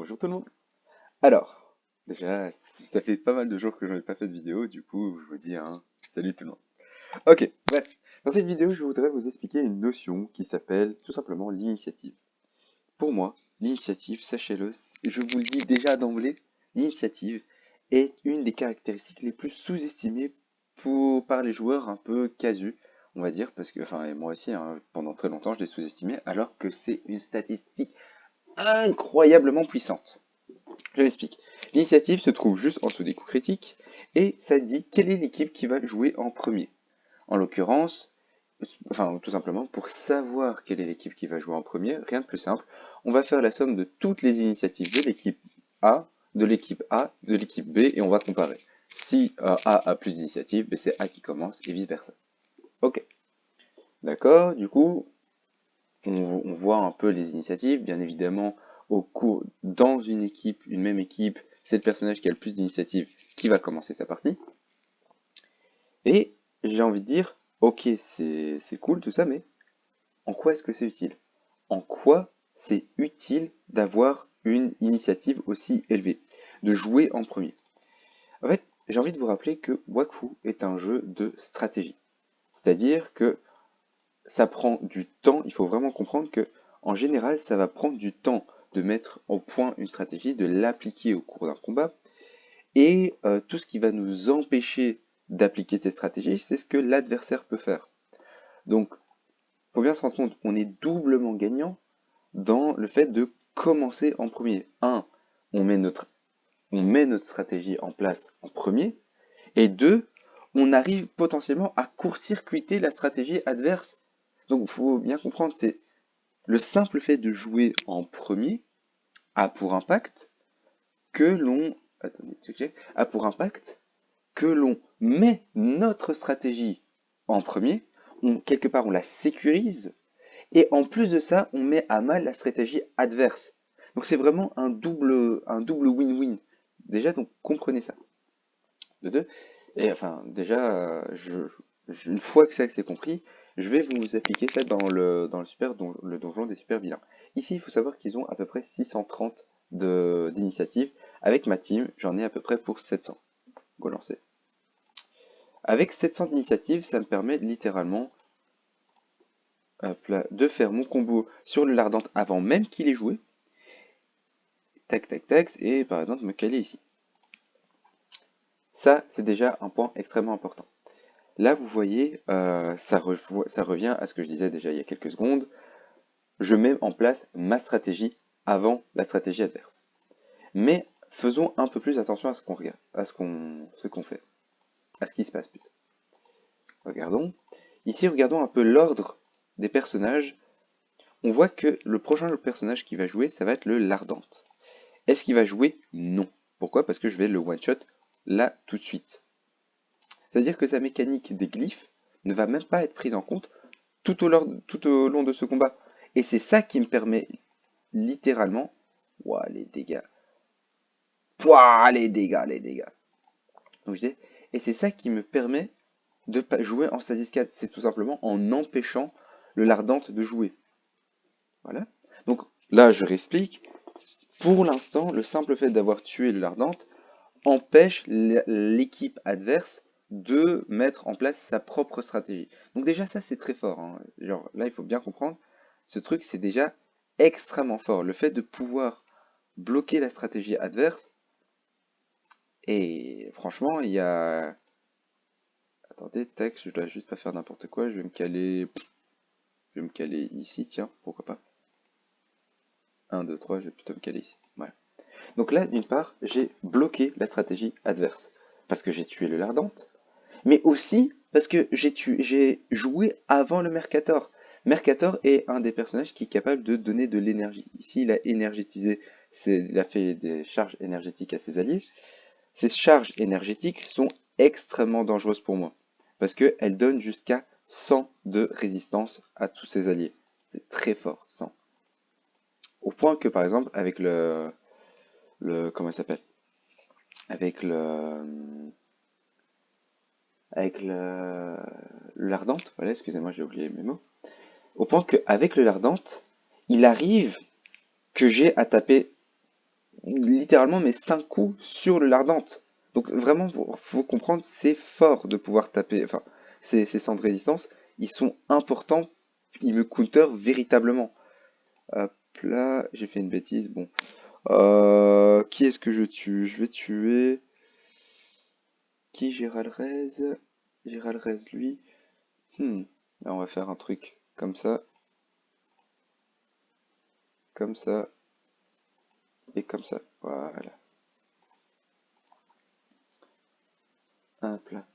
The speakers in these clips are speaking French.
Bonjour tout le monde. Alors, déjà, ça fait pas mal de jours que je n'ai pas fait de vidéo, du coup, je vous dis salut tout le monde. Ok, bref. Dans cette vidéo, je voudrais vous expliquer une notion qui s'appelle tout simplement l'initiative. Pour moi, l'initiative, sachez-le, je vous le dis déjà d'emblée, l'initiative est une des caractéristiques les plus sous-estimées par les joueurs un peu casus, on va dire, parce que, enfin, et moi aussi, pendant très longtemps, je l'ai sous-estimé, alors que c'est une statistique incroyablement puissante. Je m'explique. L'initiative se trouve juste en dessous des coups critiques et ça dit quelle est l'équipe qui va jouer en premier. En l'occurrence, enfin tout simplement pour savoir quelle est l'équipe qui va jouer en premier, rien de plus simple, on va faire la somme de toutes les initiatives de l'équipe A, de l'équipe A, de l'équipe B et on va comparer. Si A a plus d'initiatives, c'est A qui commence et vice versa. Ok, d'accord, du coup, on voit un peu les initiatives, bien évidemment, dans une équipe, une même équipe, c'est le personnage qui a le plus d'initiatives qui va commencer sa partie. Et j'ai envie de dire, ok, c'est cool tout ça, mais en quoi est-ce que c'est utile? En quoi c'est utile d'avoir une initiative aussi élevée, de jouer en premier? En fait, j'ai envie de vous rappeler que Wakfu est un jeu de stratégie. C'est-à-dire que ça prend du temps, il faut vraiment comprendre que en général, ça va prendre du temps de mettre au point une stratégie, de l'appliquer au cours d'un combat, et tout ce qui va nous empêcher d'appliquer cette stratégie, c'est ce que l'adversaire peut faire. Donc, il faut bien se rendre compte, on est doublement gagnant dans le fait de commencer en premier. Un, on met notre stratégie en place en premier, et deux, on arrive potentiellement à court-circuiter la stratégie adverse. Donc, il faut bien comprendre, c'est le simple fait de jouer en premier a pour impact que l'on a pour impact que l'on met notre stratégie en premier, quelque part on la sécurise, et en plus de ça, on met à mal la stratégie adverse. Donc c'est vraiment un double win-win. Déjà, donc comprenez ça. De deux. Et enfin, déjà, une fois que ça c'est compris, je vais vous appliquer ça dans le donjon des super vilains. Ici, il faut savoir qu'ils ont à peu près 630 d'initiatives. Avec ma team, j'en ai à peu près pour 700. Go lancer. Avec 700 d'initiatives, ça me permet littéralement hop là, de faire mon combo sur le Lardente avant même qu'il ait joué. Tac, tac, tac, et par exemple me caler ici. Ça, c'est déjà un point extrêmement important. Là, vous voyez, ça revient à ce que je disais déjà il y a quelques secondes. Je mets en place ma stratégie avant la stratégie adverse. Mais faisons un peu plus attention à ce qu'on regarde, ce qu'on fait, à ce qui se passe plutôt. Regardons. Ici, regardons un peu l'ordre des personnages. On voit que le prochain personnage qui va jouer, ça va être le Lardente. Est-ce qu'il va jouer? Non. Pourquoi? Parce que je vais le one-shot là tout de suite. C'est-à-dire que sa mécanique des glyphes ne va même pas être prise en compte tout au long de ce combat. Et c'est ça qui me permet littéralement... Ouah, les dégâts. Pouah, les dégâts, les dégâts. Donc je disais, et c'est ça qui me permet de pas jouer en stasis 4. C'est tout simplement en empêchant le Lardente de jouer. Voilà. Donc là, je réexplique. Pour l'instant, le simple fait d'avoir tué le Lardente empêche l'équipe adverse de mettre en place sa propre stratégie. Donc déjà ça c'est très fort, hein. Genre là il faut bien comprendre, ce truc c'est déjà extrêmement fort. Le fait de pouvoir bloquer la stratégie adverse, et franchement il y a... Attendez, tac, je dois juste pas faire n'importe quoi, je vais me caler ici, tiens, pourquoi pas. 1, 2, 3, je vais plutôt me caler ici. Voilà. Donc là, d'une part, j'ai bloqué la stratégie adverse. Parce que j'ai tué le Lardente, mais aussi parce que j'ai joué avant le Mercator. Mercator est un des personnages qui est capable de donner de l'énergie. Ici, il a énergétisé, il a fait des charges énergétiques à ses alliés. Ces charges énergétiques sont extrêmement dangereuses pour moi, parce qu'elles donnent jusqu'à 100 de résistance à tous ses alliés. C'est très fort, 100. Au point que, par exemple, avec comment il s'appelle? Avec l'ardente, voilà, excusez-moi, j'ai oublié mes mots. Au point qu'avec le l'ardente, il arrive que j'ai à taper littéralement mes 5 coups sur le Lardente. Donc vraiment, faut comprendre, c'est fort de pouvoir taper, enfin, ces centres de résistance, ils sont importants, ils me counter véritablement. Hop là, j'ai fait une bêtise, bon. Qui est-ce que je tue? Je vais tuer... Qui? Gérald Rez? Gérald Rez, lui. Là, on va faire un truc comme ça, et comme ça. Voilà. Hop là.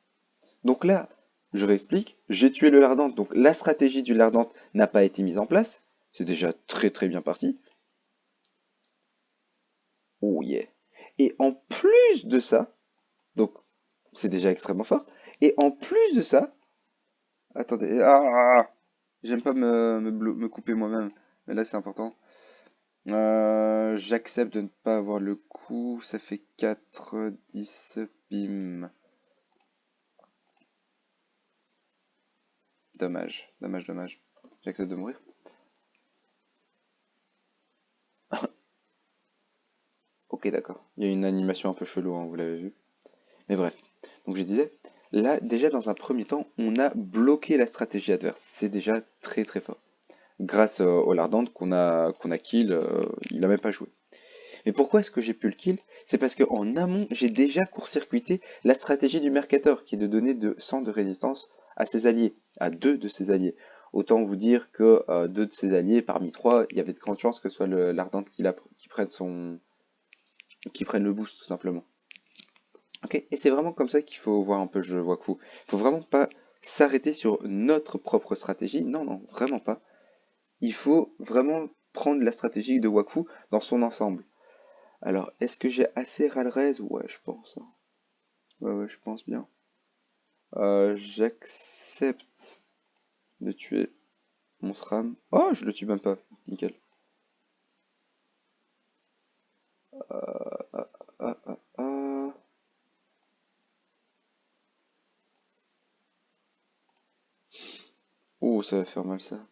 Donc là, je réexplique, j'ai tué le Lardente, donc la stratégie du Lardente n'a pas été mise en place. C'est déjà très très bien parti. Oh yeah. Et en plus de ça, donc c'est déjà extrêmement fort, et en plus de ça, attendez, j'aime pas me couper moi-même, mais là c'est important. J'accepte de ne pas avoir le coup, ça fait 4, 10, bim. Dommage, dommage, dommage. J'accepte de mourir. Ok, d'accord. Il y a une animation un peu chelou, hein, vous l'avez vu. Mais bref. Donc je disais, là, déjà dans un premier temps, on a bloqué la stratégie adverse. C'est déjà très très fort. Grâce au Lardente qu'on a kill, il a même pas joué. Mais pourquoi est-ce que j'ai pu le kill? C'est parce qu'en amont, j'ai déjà court-circuité la stratégie du Mercator, qui est de donner 100 de résistance à ses alliés, à 2 de ses alliés. Autant vous dire que 2 de ses alliés, parmi 3, il y avait de grandes chances que ce soit l'Ardente qui prenne le boost, tout simplement. Ok, et c'est vraiment comme ça qu'il faut voir un peu le jeu Wakfu. Il faut vraiment pas s'arrêter sur notre propre stratégie. Non, non, vraiment pas. Il faut vraiment prendre la stratégie de Wakfu dans son ensemble. Alors, est-ce que j'ai assez Ralrez? Ouais, je pense, hein. Ouais, ouais, je pense bien. J'accepte de tuer mon SRAM. Oh, je le tue même pas. Nickel. Ah, ah, ah, ah. Oh, ça va faire mal ça.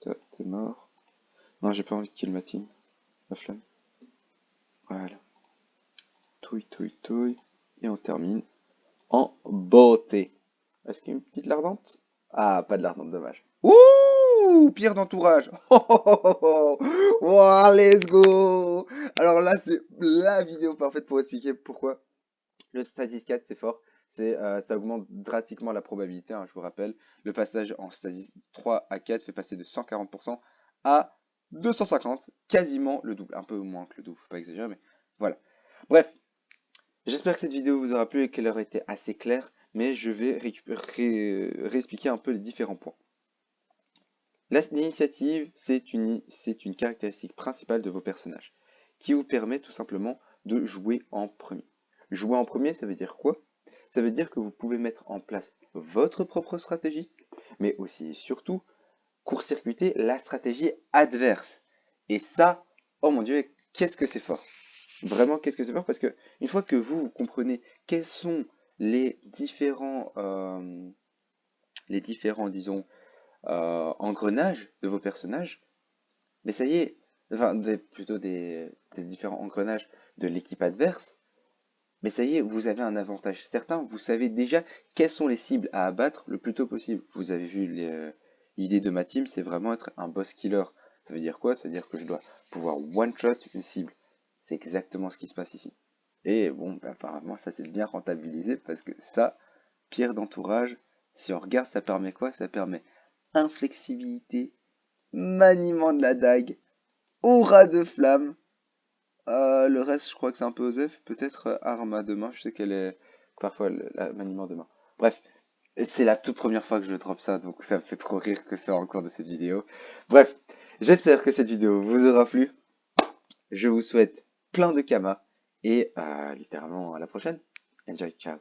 Toi, t'es mort. Non, j'ai pas envie de kill ma team. La flamme. Voilà. Touille, touille, touille. Et on termine en beauté. Est-ce qu'il y a une petite lardante? Ah, pas de lardante, dommage. Ouh, pire d'entourage. Oh, oh, oh, oh, oh. Wow, let's go. Alors là, c'est la vidéo parfaite pour expliquer pourquoi le Stasis 4, c'est fort. Ça augmente drastiquement la probabilité, hein, je vous rappelle. Le passage en Stasis 3 à 4 fait passer de 140% à 250, quasiment le double. Un peu moins que le double, faut pas exagérer, mais voilà. Bref, j'espère que cette vidéo vous aura plu et qu'elle aura été assez claire, mais je vais réexpliquer un peu les différents points. L'initiative, c'est une caractéristique principale de vos personnages, qui vous permet tout simplement de jouer en premier. Jouer en premier, ça veut dire quoi? Ça veut dire que vous pouvez mettre en place votre propre stratégie, mais aussi et surtout court-circuiter la stratégie adverse. Et ça, oh mon Dieu, qu'est-ce que c'est fort! Vraiment, qu'est-ce que c'est fort? Parce que une fois que vous comprenez quels sont les différents, disons, engrenages de vos personnages, mais ça y est, enfin, plutôt des différents engrenages de l'équipe adverse, mais ça y est, vous avez un avantage certain, vous savez déjà quelles sont les cibles à abattre le plus tôt possible. Vous avez vu l'idée de ma team, c'est vraiment être un boss killer. Ça veut dire quoi? Ça veut dire que je dois pouvoir one-shot une cible. C'est exactement ce qui se passe ici. Et bon, bah, apparemment, ça c'est bien rentabilisé parce que ça, pierre d'entourage, si on regarde, ça permet quoi? Ça permet inflexibilité, maniement de la dague, aura de flamme. Le reste, je crois que c'est un peu osef. Peut-être arme à deux mains. Je sais qu'elle est parfois maniement de main. Bref, c'est la toute première fois que je drop ça, donc ça me fait trop rire que ce soit en cours de cette vidéo. Bref, j'espère que cette vidéo vous aura plu. Je vous souhaite plein de kamas et littéralement à la prochaine. Enjoy, ciao.